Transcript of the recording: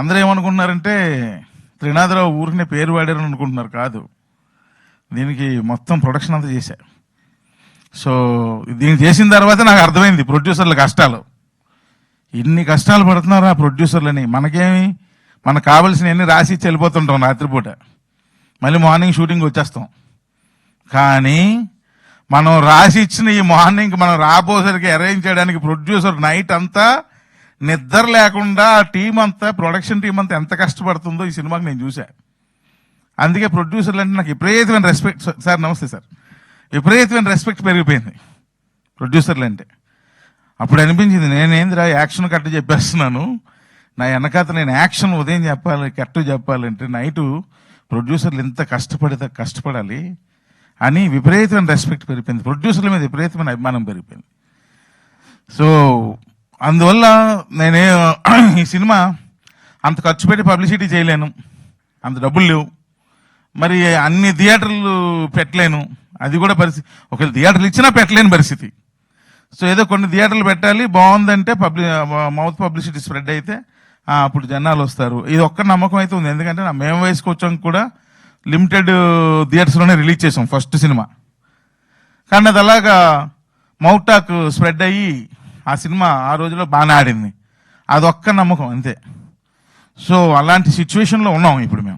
అందరూ ఏమనుకుంటున్నారంటే త్రినాథరావు ఊరినే పేరు వాడారు అనుకుంటున్నారు. కాదు, దీనికి మొత్తం ప్రొడక్షన్ అంతా చేశా. సో దీన్ని చేసిన తర్వాత నాకు అర్థమైంది ప్రొడ్యూసర్ల కష్టాలు. ఇన్ని కష్టాలు పడుతున్నారు ఆ ప్రొడ్యూసర్లని. మనకు కావాల్సినవన్నీ రాసి ఇచ్చి వెళ్ళిపోతుంటాం రాత్రిపూట, మళ్ళీ మార్నింగ్ షూటింగ్ వచ్చేస్తాం. కానీ మనం రాసి ఇచ్చిన ఈ మార్నింగ్ మనం రాబోసరికి అరేంజ్ చేయడానికి ప్రొడ్యూసర్ నైట్ అంతా నిద్ర లేకుండా టీం అంతా, ప్రొడక్షన్ టీం అంతా ఎంత కష్టపడుతుందో ఈ సినిమాకి నేను చూసా. అందుకే ప్రొడ్యూసర్లు అంటే నాకు విపరీతమైన రెస్పెక్ట్. సార్ నమస్తే సార్. విపరీతమైన రెస్పెక్ట్ పెరిగిపోయింది ప్రొడ్యూసర్లు అంటే. అప్పుడు అనిపించింది నేనేందిరా యాక్షన్ కట్టు చెప్పేస్తున్నాను, నా వెనకాత నేను యాక్షన్ ఉదయం చెప్పాలి, కట్టు చెప్పాలంటే నైటు ప్రొడ్యూసర్లు ఎంత కష్టపడాలి అని విపరీతమైన రెస్పెక్ట్ పెరిగిపోయింది. ప్రొడ్యూసర్ల మీద విపరీతమైన అభిమానం పెరిగిపోయింది. సో అందువల్ల నేనే ఈ సినిమా అంత ఖర్చు పెట్టి పబ్లిసిటీ చేయలేను, అంత డబ్బులు లేవు, మరి అన్ని థియేటర్లు పెట్టలేను, అది కూడా పరిస్థితి. ఒకవేళ థియేటర్లు ఇచ్చినా పెట్టలేని పరిస్థితి. సో ఏదో కొన్ని థియేటర్లు పెట్టాలి, బాగుందంటే మౌత్ పబ్లిసిటీ స్ప్రెడ్ అయితే అప్పుడు జనాలు వస్తారు. ఇది ఒక్క నమ్మకం అయితే ఉంది. ఎందుకంటే మేము వయసుకు వచ్చాం కూడా లిమిటెడ్ థియేటర్స్లోనే రిలీజ్ చేసాం ఫస్ట్ సినిమా. కానీ అది అలాగా మౌత్ టాక్ స్ప్రెడ్ అయ్యి ఆ సినిమా ఆ రోజులో బాగానే ఆడింది. అదొక్క నమ్మకం అంతే. సో అలాంటి సిచ్యువేషన్లో ఉన్నాం ఇప్పుడు మేము.